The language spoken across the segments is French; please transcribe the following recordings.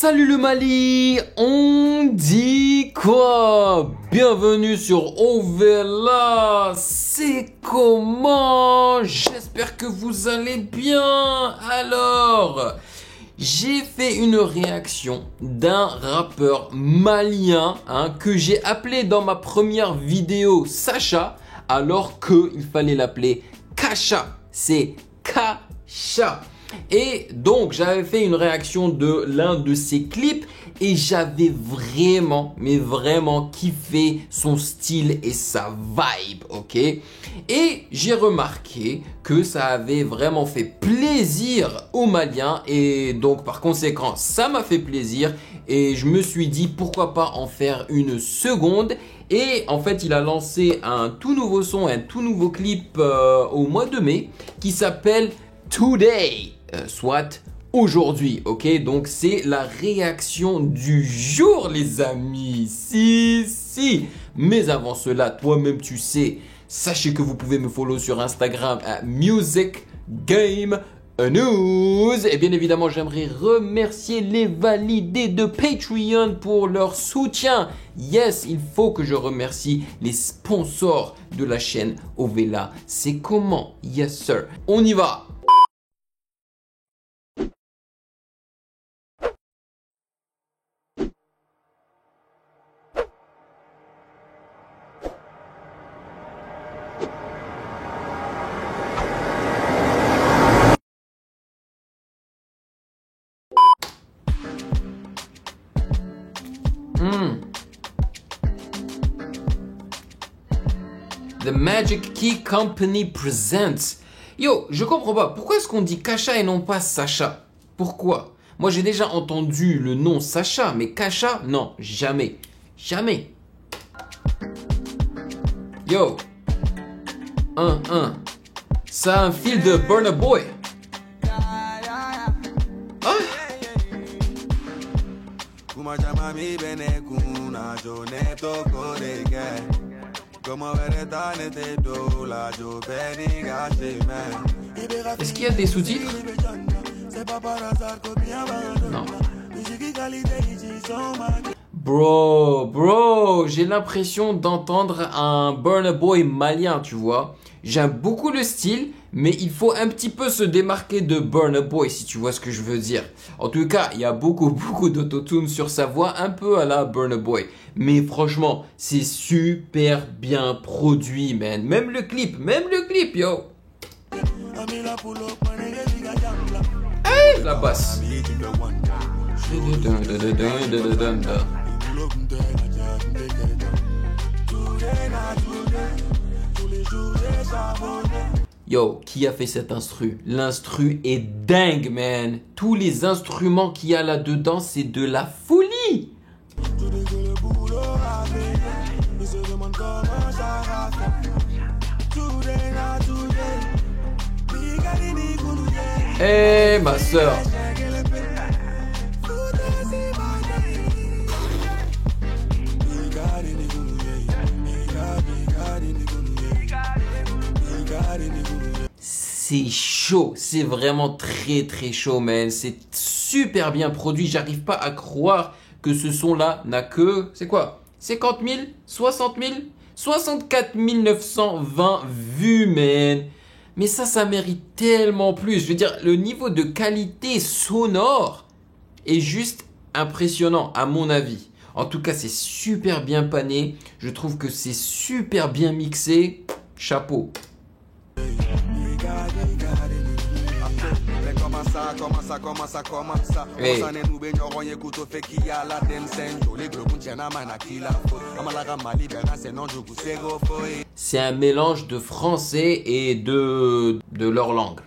Salut le Mali, on dit quoi? Bienvenue sur Ovela, c'est comment? J'espère que vous allez bien. Alors, j'ai fait une réaction d'un rappeur malien que j'ai appelé dans ma première vidéo Sacha, alors qu'il fallait l'appeler Kacha. C'est Kacha. Et donc j'avais fait une réaction de l'un de ses clips et j'avais vraiment kiffé son style et sa vibe, ok? Et j'ai remarqué que ça avait vraiment fait plaisir aux Maliens et donc par conséquent ça m'a fait plaisir et je me suis dit pourquoi pas en faire une seconde. Et en fait il a lancé un tout nouveau son, un tout nouveau clip au mois de mai qui s'appelle Today. Soit aujourd'hui, ok? Donc c'est la réaction du jour les amis, si. Mais avant cela, toi-même tu sais, sachez que vous pouvez me follow sur Instagram à Music Game News. Et bien évidemment, j'aimerais remercier les validés de Patreon pour leur soutien. Yes, il faut que je remercie les sponsors de la chaîne Ovela. C'est comment? Yes sir. On y va. The Magic Key Company presents. Yo, je comprends pas. Pourquoi est-ce qu'on dit Kacha et non pas Sacha? Pourquoi? Moi, j'ai déjà entendu le nom Sacha, mais Kacha, non, jamais. Jamais. Yo. Ça a un fil de Burna Boy. Est-ce qu'il y a des sous-titres? Non. Bro, j'ai l'impression d'entendre un Burna Boy malien, tu vois. J'aime beaucoup le style, mais il faut un petit peu se démarquer de Burna Boy, si tu vois ce que je veux dire. En tout cas, il y a beaucoup d'autotune sur sa voix, un peu à la Burna Boy. Mais franchement, c'est super bien produit, man. Même le clip, yo. Hey, la basse. Yo, qui a fait cet instru? L'instru est dingue, man. Tous les instruments qu'il y a là-dedans, c'est de la folie. Eh, ma soeur. C'est chaud, c'est vraiment très chaud, man. C'est super bien produit. J'arrive pas à croire que ce son-là n'a que, c'est quoi? 50 000? 60 000? 64 920 vues, man. Mais ça mérite tellement plus. Je veux dire, le niveau de qualité sonore est juste impressionnant, à mon avis. En tout cas, c'est super bien pané. Je trouve que c'est super bien mixé. Chapeau. Hey. C'est un mélange de français et de leur langue.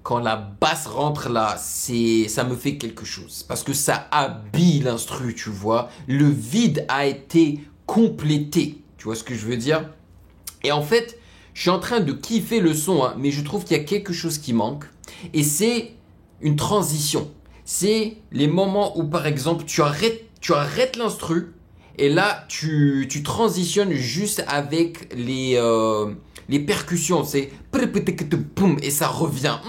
Quand la basse rentre là, ça me fait quelque chose. Parce que ça habille l'instru, tu vois. Le vide a été complété. Tu vois ce que je veux dire? Et en fait, je suis en train de kiffer le son, mais je trouve qu'il y a quelque chose qui manque. Et c'est une transition. C'est les moments où, par exemple, tu arrêtes l'instru et là, tu transitionnes juste avec les percussions. C'est et ça revient.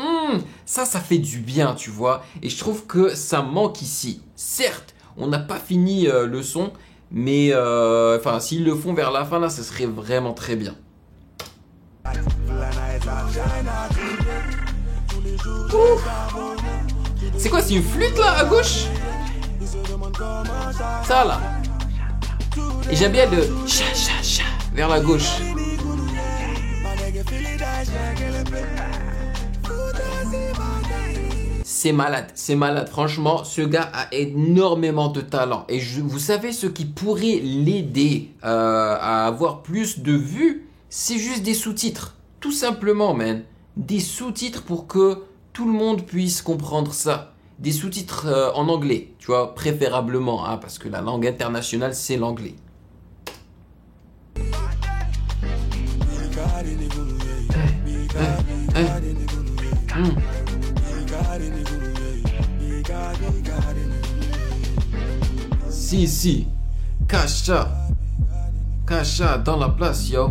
Ça fait du bien, tu vois. Et je trouve que ça manque ici. Certes, on n'a pas fini le son, mais s'ils le font vers la fin, là, ce serait vraiment très bien. C'est quoi, c'est une flûte là à gauche? Ça là. Et j'aime bien le cha vers la gauche. C'est malade. Franchement, ce gars a énormément de talent. Et vous savez ce qui pourrait l'aider à avoir plus de vues? C'est juste des sous-titres. Tout simplement, man. Des sous-titres pour que tout le monde puisse comprendre ça. Des sous-titres en anglais, tu vois, préférablement, hein, parce que la langue internationale, c'est l'anglais. Si. Kasha dans la place, yo.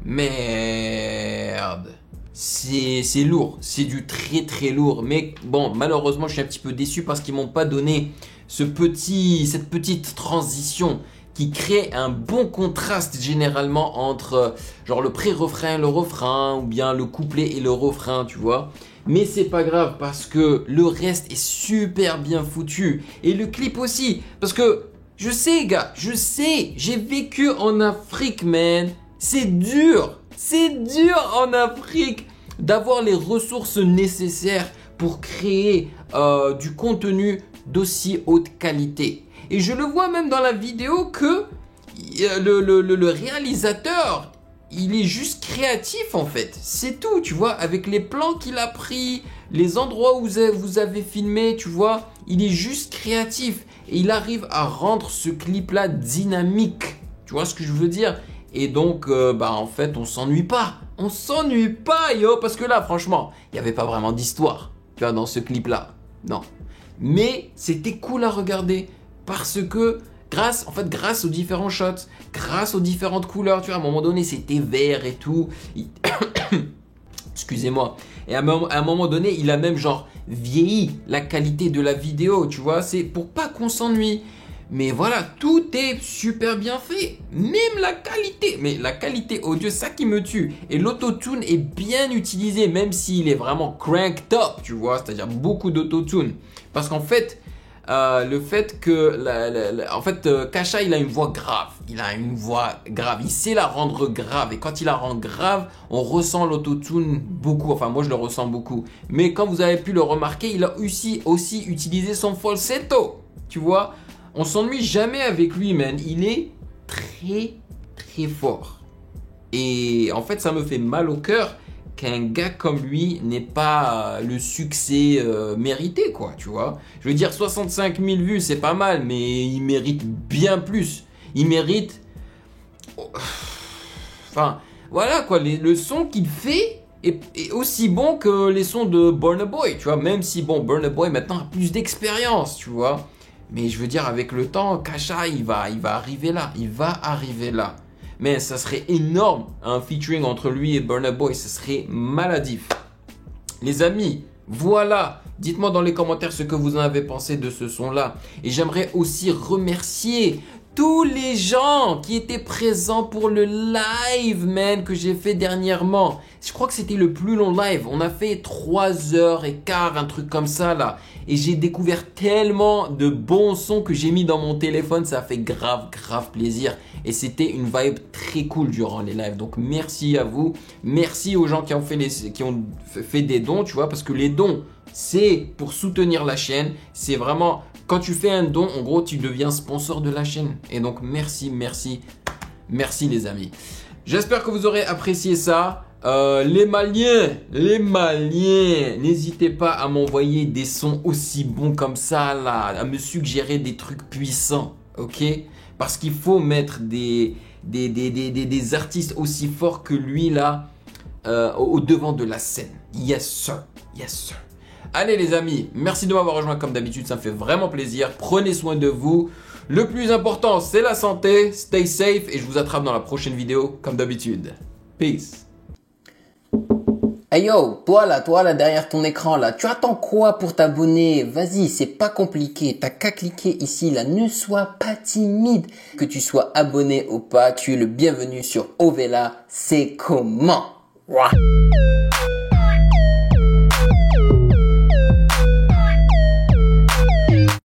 Merde. C'est lourd. C'est du très lourd. Mais bon, malheureusement, je suis un petit peu déçu parce qu'ils m'ont pas donné cette petite transition qui crée un bon contraste généralement entre genre le pré-refrain et le refrain ou bien le couplet et le refrain, tu vois. Mais c'est pas grave parce que le reste est super bien foutu. Et le clip aussi. Parce que je sais, gars, j'ai vécu en Afrique, man. C'est dur en Afrique d'avoir les ressources nécessaires pour créer du contenu d'aussi haute qualité. Et je le vois même dans la vidéo que le réalisateur, il est juste créatif en fait. C'est tout, tu vois, avec les plans qu'il a pris, les endroits où vous avez filmé, tu vois, il est juste créatif. Et il arrive à rendre ce clip-là dynamique. Tu vois ce que je veux dire? Et donc, en fait, on s'ennuie pas. On s'ennuie pas, yo. Parce que là, franchement, il n'y avait pas vraiment d'histoire, tu vois, dans ce clip-là. Non. Mais c'était cool à regarder. Parce que, grâce aux différents shots, grâce aux différentes couleurs, tu vois, à un moment donné, c'était vert et tout. Excusez-moi. Et à un moment donné, il a même genre vieilli la qualité de la vidéo, tu vois. C'est pour pas qu'on s'ennuie. Mais voilà, tout est super bien fait. Même la qualité. Mais la qualité audio, ça qui me tue. Et l'autotune est bien utilisé, même s'il est vraiment cranked up, tu vois. C'est-à-dire beaucoup d'autotune. Parce qu'en fait, le fait que Kasha, il a une voix grave. Il sait la rendre grave. Et quand il la rend grave, on ressent l'autotune beaucoup. Enfin, moi, je le ressens beaucoup. Mais comme vous avez pu le remarquer, il a aussi utilisé son falsetto. Tu vois, on s'ennuie jamais avec lui, man. Il est très fort. Et en fait, ça me fait mal au cœur qu'un gars comme lui n'ait pas le succès mérité, quoi, tu vois. Je veux dire, 65 000 vues, c'est pas mal, mais il mérite bien plus. Il mérite... Enfin, voilà, quoi, le son qu'il fait est aussi bon que les sons de Burna Boy, tu vois. Même si, bon, Burna Boy, maintenant, a plus d'expérience, tu vois. Mais je veux dire, avec le temps, Kasha, il va arriver là. Il va arriver là. Mais ça serait énorme, un featuring entre lui et Burna Boy. Ça serait maladif. Les amis, voilà. Dites-moi dans les commentaires ce que vous en avez pensé de ce son-là. Et j'aimerais aussi remercier tous les gens qui étaient présents pour le live, man, que j'ai fait dernièrement. Je crois que c'était le plus long live. On a fait 3h15, un truc comme ça, là. Et j'ai découvert tellement de bons sons que j'ai mis dans mon téléphone. Ça a fait grave plaisir. Et c'était une vibe très cool durant les lives. Donc, merci à vous. Merci aux gens qui ont fait des dons, tu vois. Parce que les dons, c'est pour soutenir la chaîne. C'est vraiment... Quand tu fais un don, en gros, tu deviens sponsor de la chaîne. Et donc, merci les amis. J'espère que vous aurez apprécié ça. Les Maliens, n'hésitez pas à m'envoyer des sons aussi bons comme ça, là, à me suggérer des trucs puissants, ok? Parce qu'il faut mettre des artistes aussi forts que lui, là, au devant de la scène. Yes sir, yes sir. Allez les amis, merci de m'avoir rejoint comme d'habitude, ça me fait vraiment plaisir. Prenez soin de vous. Le plus important, c'est la santé. Stay safe et je vous attrape dans la prochaine vidéo comme d'habitude. Peace. Hey yo, toi là derrière ton écran là, tu attends quoi pour t'abonner? Vas-y, c'est pas compliqué, t'as qu'à cliquer ici là, ne sois pas timide. Que tu sois abonné ou pas, tu es le bienvenu sur Ovela, c'est comment? Ouah.